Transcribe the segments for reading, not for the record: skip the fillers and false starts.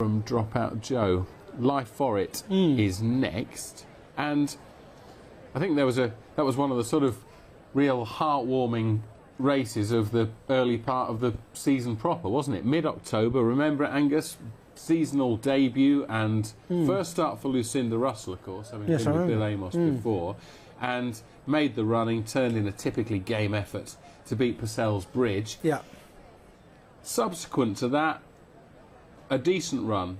from Dropout Joe. Life Forrit is next, and I think that was one of the sort of real heartwarming races of the early part of the season proper, wasn't it? Mid-October, remember it, Angus? Seasonal debut and first start for Lucinda Russell, of course, having been with Bill Amos before, and made the running, turned in a typically game effort to beat Purcell's Bridge. Yeah. Subsequent to that, a decent run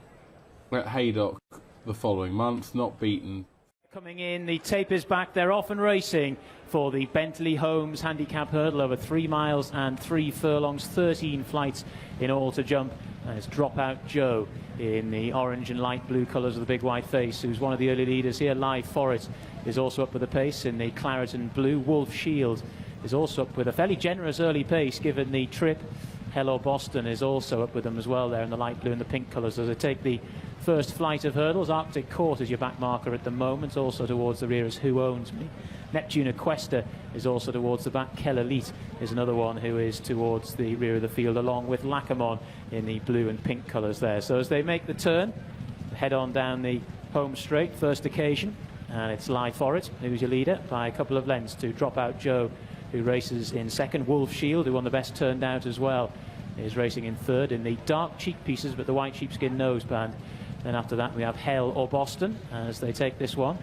at Haydock the following month, not beaten. Coming in, the tape is back. They're off and racing for the Bentley Holmes handicap hurdle over 3 miles and 3 furlongs, 13 flights in all to jump. And it's Dropout Joe in the orange and light blue colours of the big white face, who's one of the early leaders here. Live Forrit is also up with the pace in the claret and blue. Wolf Shield is also up with a fairly generous early pace given the trip. Hello Boston is also up with them as well there in the light blue and the pink colours as they take the first flight of hurdles. Arctic Court is your back marker at the moment. Also towards the rear is Who Owns Me. Neptune Aquesta is also towards the back. Kel Elite is another one who is towards the rear of the field, along with Lacamon in the blue and pink colours there. So as they make the turn, head on down the home straight, first occasion, and it's Live Forrit who's your leader by a couple of lengths to Dropout Joe, who races in second. Wolf Shield, who won the best turned out as well, is racing in third in the dark cheek pieces but the white sheepskin noseband. Then after that we have Hell or Boston as they take this one,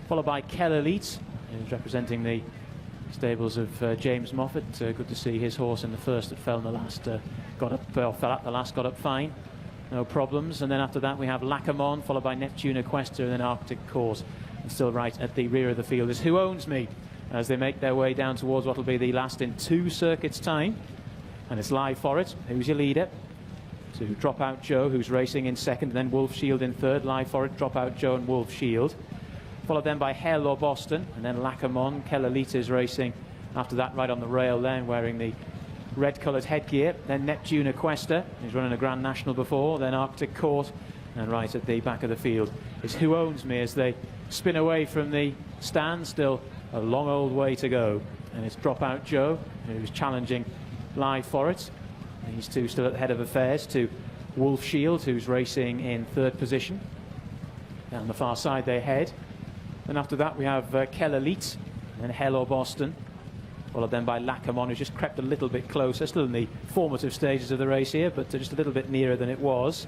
followed by Kel Elite, who's representing the stables of James Moffat. Good to see his horse in the first that fell in the last, got up, fell at the last, got up fine, no problems. And then after that we have Lacamon, followed by Neptune Aquesta, and then Arctic Course. And still right at the rear of the field is Who Owns Me as they make their way down towards what will be the last in 2 circuits time. And it's Live Forrit who's your leader, to Dropout Joe, who's racing in second, and then Wolf Shield in third. Live Forrit, Dropout Joe and Wolf Shield, followed then by Hell or Boston, and then Lacamon. Kel Elite is racing after that right on the rail then, wearing the red coloured headgear. Then Neptune Aquesta, who's running a Grand National before, then Arctic Court, and right at the back of the field is Who Owns Me as they spin away from the stand. Still a long old way to go, and it's Dropout Joe who's challenging Live Forrit. These two still at the head of affairs to Wolf Shield, who's racing in third position. Down the far side they head. And after that we have Kel Elite and Hell or Boston, followed then by Lacamon, who's just crept a little bit closer, still in the formative stages of the race here, but just a little bit nearer than it was.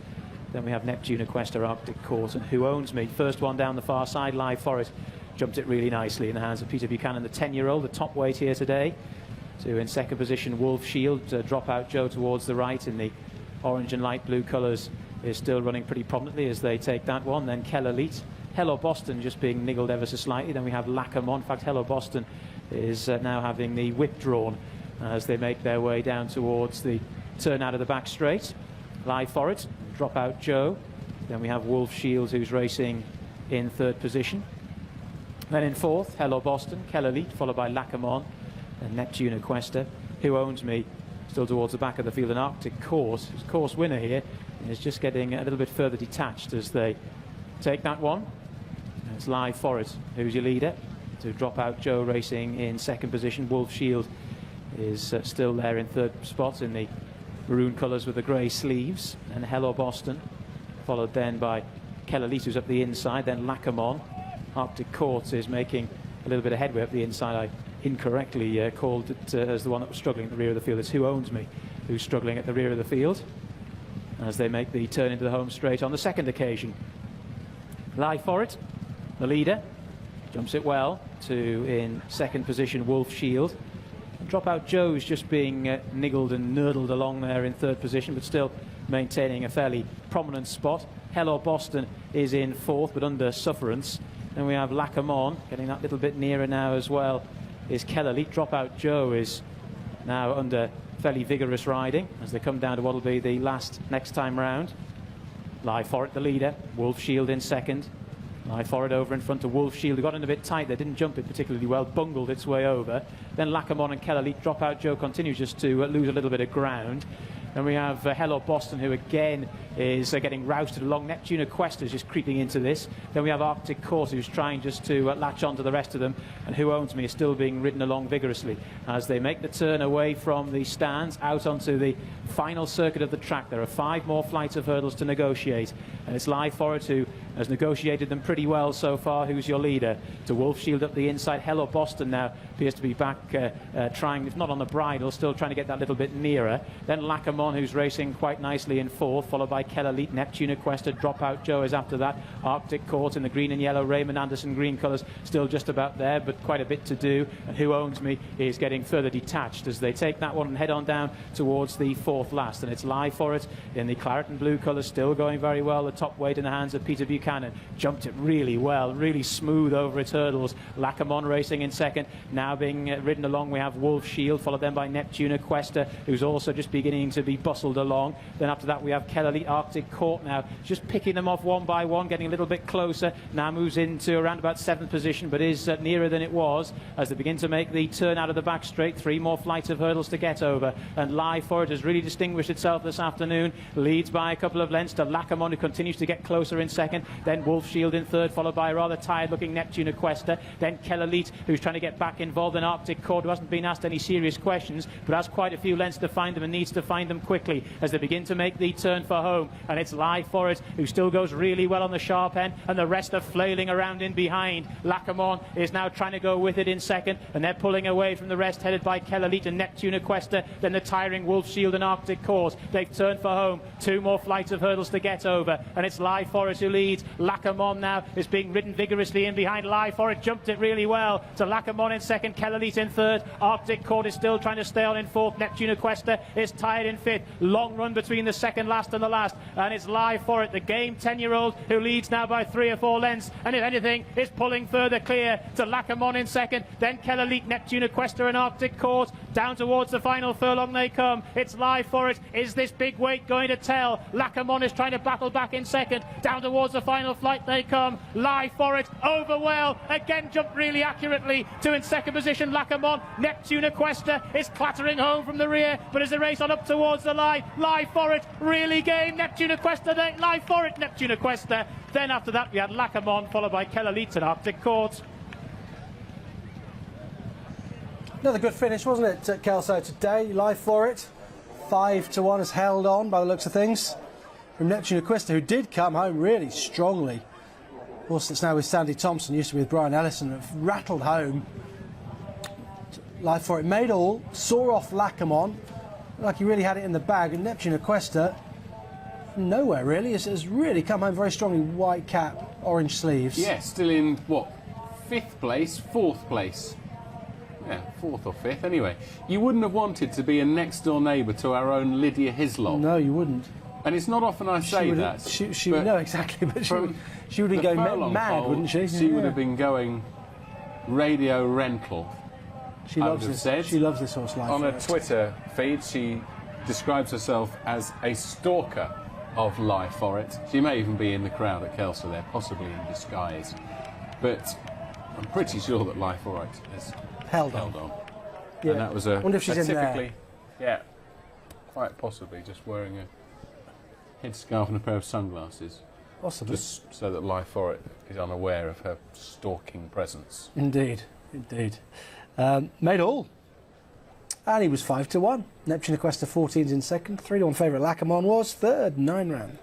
Then we have Neptune Aquesta, Arctic Court and Who Owns Me. First one down the far side, Live Forrit jumped it really nicely in the hands of Peter Buchanan, the 10-year-old, the top weight here today. So in second position Wolf Shield, Dropout Joe towards the right in the orange and light blue colours is still running pretty prominently as they take that one. Then Kel Elite, Hell or Boston just being niggled ever so slightly. Then we have Lacamon. In fact, Hell or Boston is now having the whip drawn as they make their way down towards the turn out of the back straight. Live Forrit, Dropout Joe. Then we have Wolf Shield, who's racing in third position. Then in fourth, Hell or Boston, Kel Elite, followed by Lacamon and Neptune Aquesta. Who Owns Me still towards the back of the field, and Arctic Course, who's course winner here, is just getting a little bit further detached as they take that one. And it's Live Forrit who's your leader, to Dropout Joe racing in second position. Wolf Shield is still there in third spot in the maroon colours with the grey sleeves, and Hell or Boston, followed then by Kel Elite, who's up the inside, then Lacamon. Arctic Court is making a little bit of headway up the inside. I incorrectly called it as the one that was struggling at the rear of the field. It's Who Owns Me who's struggling at the rear of the field as they make the turn into the home straight on the second occasion. Live Forrit, the leader, jumps it well to in second position Wolf Shield. And Dropout Joe's just being niggled and nurdled along there in third position, but still maintaining a fairly prominent spot. Hell or Boston is in fourth, but under sufferance. Then we have Lacamon getting that little bit nearer now as well is Kel Elite. Dropout Joe is now under fairly vigorous riding as they come down to what will be the last next time round. Live Forrit the leader, Wolf Shield in second. Live Forrit over in front of Wolf Shield, who got in a bit tight, they didn't jump it particularly well, bungled its way over. Then Lacamon and Kel Elite. Dropout Joe continues just to lose a little bit of ground. Then we have Hello Boston, who again is getting rousted along. Neptune Quest is just creeping into this. Then we have Arctic Course, who's trying just to latch on to the rest of them. And Who Owns Me is still being ridden along vigorously as they make the turn away from the stands out onto the final circuit of the track. There are 5 more flights of hurdles to negotiate. And it's Live Forrit who has negotiated them pretty well so far. Who's your leader? To Wolf Shield up the inside. Hello Boston now appears to be back trying, if not on the bridle, still trying to get that little bit nearer. Then Lacamon, who's racing quite nicely in 4th, followed by Kelelite. Neptune Quest, Dropout Joe is after that. Arctic Court in the green and yellow, Raymond Anderson green colours, still just about there, but quite a bit to do. And Who Owns Me is getting further detached as they take that one and head on down towards the 4th last. And it's Live Forrit in the claret and blue colours, still going very well. The top weight in the hands of Peter Buchanan. Jumped it really well, really smooth over its hurdles. Lacamon racing in 2nd, now being ridden along. We have Wolf Shield, followed then by Neptune Quest, who's also just beginning to be bustled along. Then after that we have Kelly Arctic Court now, just picking them off one by one, getting a little bit closer. Now moves into around about 7th position, but is nearer than it was as they begin to make the turn out of the back straight. 3 more flights of hurdles to get over, and Live Forrit has really distinguished itself this afternoon. Leads by a couple of lengths to Lacamon, who continues to get closer in 2nd. Then Wolf Shield in 3rd, followed by a rather tired-looking Neptune Questa. Then Kelelite, who's trying to get back involved in Arctic Court, who hasn't been asked any serious questions, but has quite a few lengths to find them and needs to find them quickly as they begin to make the turn for home. And it's Live Forrit, who still goes really well on the sharp end, and the rest are flailing around in behind. Lacamon is now trying to go with it in 2nd, and they're pulling away from the rest, headed by Kelelite and Neptune Questa. Then the tiring Wolf Shield and Arctic Court. They've turned for home. 2 more flights of hurdles to get over, and it's Live Forrit who leads. Lacamon now is being ridden vigorously in behind. Live Forrit jumped it really well to Lacamon in 2nd, Kelelite in 3rd. Arctic Court is still trying to stay on in 4th. Neptune Questa is tired in 5th. Long run between the 2nd last and the last, and it's Live Forrit, the game 10-year-old, who leads now by 3 or 4 lengths, and if anything is pulling further clear to Lacamon in 2nd. Then Kelelite, Neptune Questa and Arctic Court. Down towards the final furlong they come. It's Live Forrit. Is this big weight going to tell? Lacamon is trying to battle back in 2nd. Down towards the final flight they come. Live Forrit over well. Again jumped really accurately to in 2nd position Lacamon. Neptune Questa is clattering home from the rear, but as they race on up towards the line, Live Forrit really game. Neptune Questa, then Live Forrit, Neptune Questa. Then after that we had Lacamon, followed by Kelelite and Arctic Court. Another good finish, wasn't it, at Kelso today? Live Forrit, 5-1, has held on by the looks of things from Neptune Questa, who did come home really strongly. Of course, it's now with Sandy Thompson, used to be with Brian Ellison, have rattled home. Live Forrit made all, saw off Lacamon, like he really had it in the bag, and Neptune Questa, nowhere really, has really come home very strongly. White cap, orange sleeves. Yeah, still in, what, 5th place, 4th place? Yeah, 4th or 5th. Anyway, you wouldn't have wanted to be a next-door neighbour to our own Lydia Hislop. No, you wouldn't. And it's not often I say that. She would know exactly, but she would have been going mad, wouldn't she? She would have been going radio rental. She loves this. She loves this horse. Live on Forrit. her Twitter feed, she describes herself as a stalker of Live Forrit. She may even be in the crowd at Kelso there, possibly in disguise. But I'm pretty sure that Live Forrit has held on. Yeah. And that was a, wonder if she's a in typically, there. yeah, quite possibly just wearing a headscarf and a pair of sunglasses. Possibly. Just so that Live Forrit is unaware of her stalking presence. Indeed, indeed. Made all. And he was 5-1. Neptune Questa 14's in 2nd. 3-1 favourite Lacamon was 3rd, 9 round.